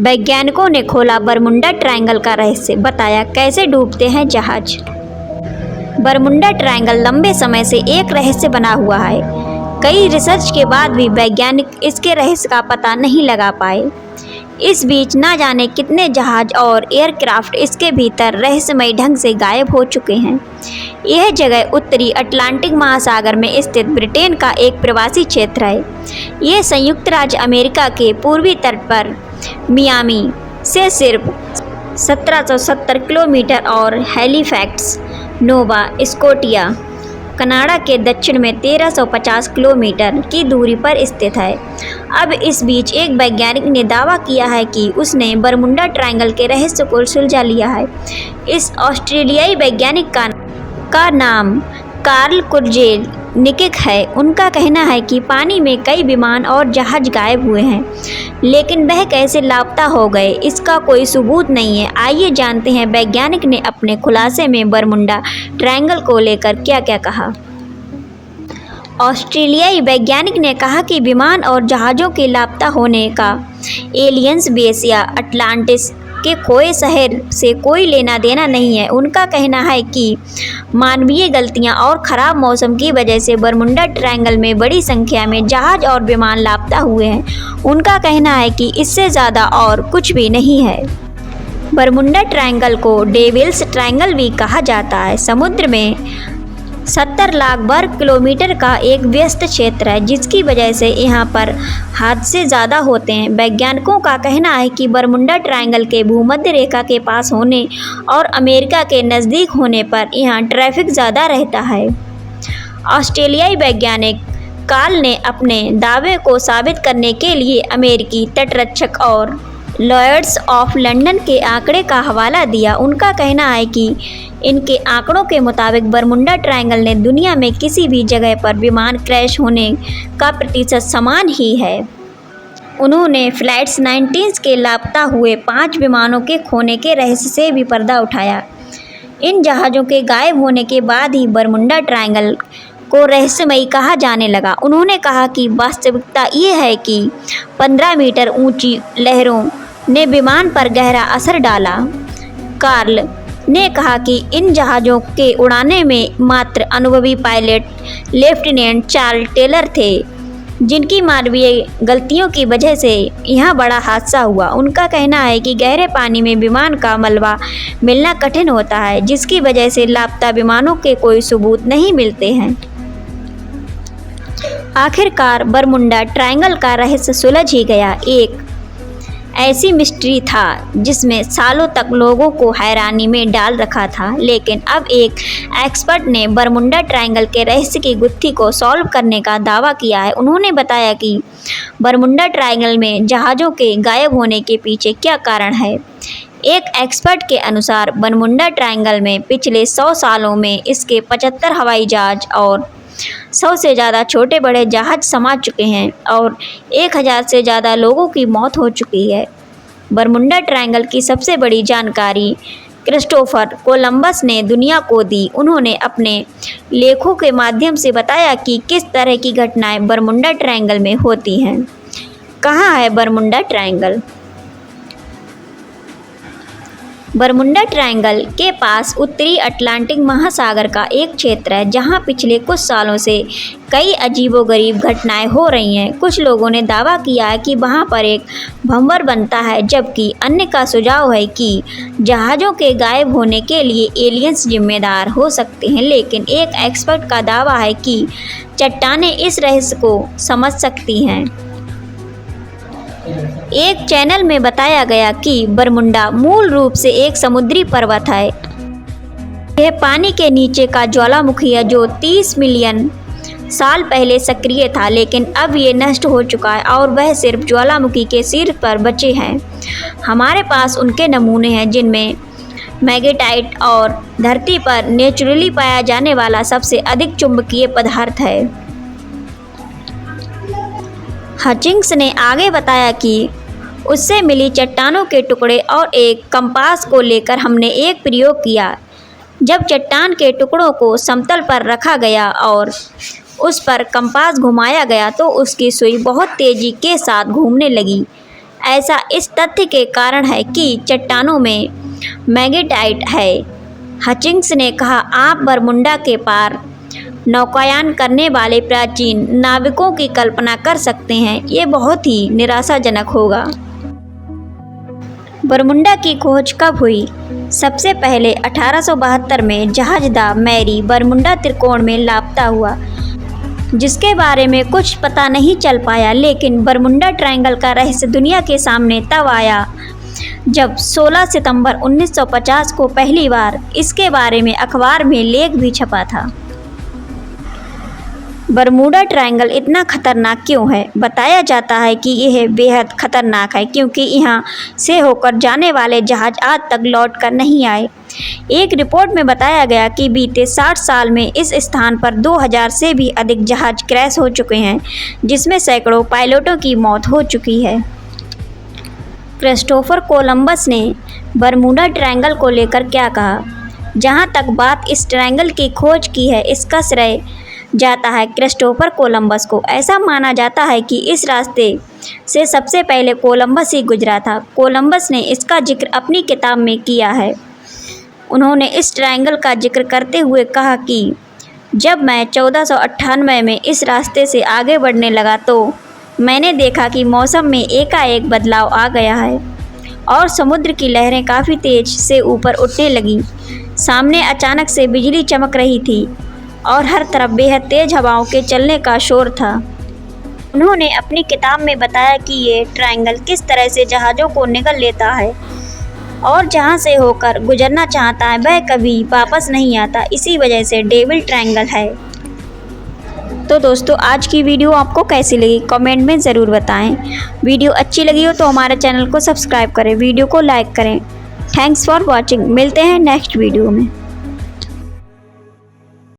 वैज्ञानिकों ने खोला बरमुंडा ट्रायंगल का रहस्य, बताया कैसे डूबते हैं जहाज। बरमुंडा ट्रायंगल लंबे समय से एक रहस्य बना हुआ है। कई रिसर्च के बाद भी वैज्ञानिक इसके रहस्य का पता नहीं लगा पाए। इस बीच ना जाने कितने जहाज और एयरक्राफ्ट इसके भीतर रहस्यमयी ढंग से गायब हो चुके हैं। यह जगह उत्तरी अटलांटिक महासागर में स्थित ब्रिटेन का एक प्रवासी क्षेत्र है। यह संयुक्त राज्य अमेरिका के पूर्वी तट पर मियामी से सिर्फ 1770 किलोमीटर और हैलिफैक्स, नोवा स्कोटिया, कनाडा के दक्षिण में 1350 किलोमीटर की दूरी पर स्थित है। अब इस बीच एक वैज्ञानिक ने दावा किया है कि उसने बरमुंडा ट्रायंगल के रहस्य को सुलझा लिया है। इस ऑस्ट्रेलियाई वैज्ञानिक का नाम कार्ल कुरजेनिक है। उनका कहना है कि पानी में कई विमान और जहाज गायब हुए हैं, लेकिन वह कैसे लापता हो गए इसका कोई सबूत नहीं है। आइए जानते हैं वैज्ञानिक ने अपने खुलासे में बरमुंडा ट्रायंगल को लेकर क्या क्या कहा। ऑस्ट्रेलियाई वैज्ञानिक ने कहा कि विमान और जहाज़ों के लापता होने का एलियंस बेस या अटलांटिस के खोए शहर से कोई लेना देना नहीं है। उनका कहना है कि मानवीय गलतियां और ख़राब मौसम की वजह से बरमुंडा ट्रायंगल में बड़ी संख्या में जहाज और विमान लापता हुए हैं। उनका कहना है कि इससे ज़्यादा और कुछ भी नहीं है। बरमुंडा ट्रायंगल को डेविल्स ट्रायंगल भी कहा जाता है। समुद्र में 70 लाख वर्ग किलोमीटर का एक व्यस्त क्षेत्र है, जिसकी वजह से यहाँ पर हादसे ज़्यादा होते हैं। वैज्ञानिकों का कहना है कि बरमुंडा ट्रायंगल के भूमध्य रेखा के पास होने और अमेरिका के नज़दीक होने पर यहाँ ट्रैफिक ज़्यादा रहता है। ऑस्ट्रेलियाई वैज्ञानिक कार्ल ने अपने दावे को साबित करने के लिए अमेरिकी तटरक्षक और लॉयड्स ऑफ लंदन के आंकड़े का हवाला दिया। उनका कहना है कि इनके आंकड़ों के मुताबिक बरमुंडा ट्रायंगल ने दुनिया में किसी भी जगह पर विमान क्रैश होने का प्रतिशत समान ही है। उन्होंने फ्लाइट्स 19 के लापता हुए 5 विमानों के खोने के रहस्य से भी पर्दा उठाया। इन जहाज़ों के गायब होने के बाद ही बरमुंडा ट्रायंगल को रहस्यमयी कहा जाने लगा। उन्होंने कहा कि वास्तविकता ये है कि 15 मीटर ऊंची लहरों ने विमान पर गहरा असर डाला। कार्ल ने कहा कि इन जहाज़ों के उड़ाने में मात्र अनुभवी पायलट लेफ्टिनेंट चार्ल्स टेलर थे, जिनकी मानवीय गलतियों की वजह से यह बड़ा हादसा हुआ। उनका कहना है कि गहरे पानी में विमान का मलबा मिलना कठिन होता है, जिसकी वजह से लापता विमानों के कोई सबूत नहीं मिलते हैं। आखिरकार बरमुंडा ट्रायंगल का रहस्य सुलझ ही गया। एक ऐसी मिस्ट्री था जिसमें सालों तक लोगों को हैरानी में डाल रखा था, लेकिन अब एक एक्सपर्ट ने बरमुंडा ट्रायंगल के रहस्य की गुत्थी को सॉल्व करने का दावा किया है। उन्होंने बताया कि बरमुंडा ट्रायंगल में जहाज़ों के गायब होने के पीछे क्या कारण है। एक एक्सपर्ट के अनुसार बरमुंडा ट्रायंगल में पिछले 100 सालों में इसके 75 हवाई जहाज और 100 से ज़्यादा छोटे बड़े जहाज समा चुके हैं और 1000 से ज़्यादा लोगों की मौत हो चुकी है। बरमुंडा ट्रायंगल की सबसे बड़ी जानकारी क्रिस्टोफर कोलंबस ने दुनिया को दी। उन्होंने अपने लेखों के माध्यम से बताया कि किस तरह की घटनाएं बरमुंडा ट्रायंगल में होती हैं। कहाँ है बरमुंडा ट्रायंगल? बरमुंडा ट्रायंगल के पास उत्तरी अटलांटिक महासागर का एक क्षेत्र है, जहां पिछले कुछ सालों से कई अजीबोगरीब घटनाएं हो रही हैं। कुछ लोगों ने दावा किया है कि वहां पर एक भंवर बनता है, जबकि अन्य का सुझाव है कि जहाज़ों के गायब होने के लिए एलियंस जिम्मेदार हो सकते हैं। लेकिन एक एक्सपर्ट का दावा है कि चट्टानें इस रहस्य को समझ सकती हैं। एक चैनल में बताया गया कि बरमुंडा मूल रूप से एक समुद्री पर्वत है। यह पानी के नीचे का ज्वालामुखी है जो 30 मिलियन साल पहले सक्रिय था, लेकिन अब ये नष्ट हो चुका है और वह सिर्फ ज्वालामुखी के सिर पर बचे हैं। हमारे पास उनके नमूने हैं जिनमें मैग्नेटाइट और धरती पर नेचुरली पाया जाने वाला सबसे अधिक चुंबकीय पदार्थ है। हचिंग्स ने आगे बताया कि उससे मिली चट्टानों के टुकड़े और एक कंपास को लेकर हमने एक प्रयोग किया। जब चट्टान के टुकड़ों को समतल पर रखा गया और उस पर कंपास घुमाया गया तो उसकी सुई बहुत तेज़ी के साथ घूमने लगी। ऐसा इस तथ्य के कारण है कि चट्टानों में मैग्नेटाइट है। हचिंग्स ने कहा, आप बरमुंडा के पार नौकायान करने वाले प्राचीन नाविकों की कल्पना कर सकते हैं। ये बहुत ही निराशाजनक होगा। बरमुंडा की खोज कब हुई? सबसे पहले 1872 में जहाज द मैरी बरमुंडा त्रिकोण में लापता हुआ, जिसके बारे में कुछ पता नहीं चल पाया। लेकिन बरमुंडा ट्रायंगल का रहस्य दुनिया के सामने तब आया जब 16 सितंबर 1950 को पहली बार इसके बारे में अखबार में लेख भी छपा था। बरमूडा ट्रायंगल इतना खतरनाक क्यों है? बताया जाता है कि यह बेहद खतरनाक है क्योंकि यहाँ से होकर जाने वाले जहाज आज तक लौट कर नहीं आए। एक रिपोर्ट में बताया गया कि बीते 60 साल में इस स्थान पर 2000 से भी अधिक जहाज क्रैश हो चुके हैं, जिसमें सैकड़ों पायलटों की मौत हो चुकी है। क्रिस्टोफर कोलंबस ने बरमूडा ट्रायंगल को लेकर क्या कहा? जहाँ तक बात इस ट्रायंगल की खोज की है, इसका श्रेय जाता है क्रिस्टोफर कोलंबस को। ऐसा माना जाता है कि इस रास्ते से सबसे पहले कोलंबस ही गुजरा था। कोलंबस ने इसका जिक्र अपनी किताब में किया है। उन्होंने इस ट्रायंगल का जिक्र करते हुए कहा कि जब मैं 1498 में इस रास्ते से आगे बढ़ने लगा तो मैंने देखा कि मौसम में एकाएक बदलाव आ गया है और समुद्र की लहरें काफ़ी तेज से ऊपर उठने लगीं। सामने अचानक से बिजली चमक रही थी और हर तरफ बेहद तेज़ हवाओं के चलने का शोर था। उन्होंने अपनी किताब में बताया कि ये ट्रायंगल किस तरह से जहाज़ों को निगल लेता है और जहाँ से होकर गुजरना चाहता है वह कभी वापस नहीं आता। इसी वजह से डेविल ट्रायंगल है। तो दोस्तों, आज की वीडियो आपको कैसी लगी कमेंट में ज़रूर बताएं। वीडियो अच्छी लगी हो तो हमारे चैनल को सब्सक्राइब करें, वीडियो को लाइक करें। Thanks for watching. मिलते हैं नेक्स्ट वीडियो में।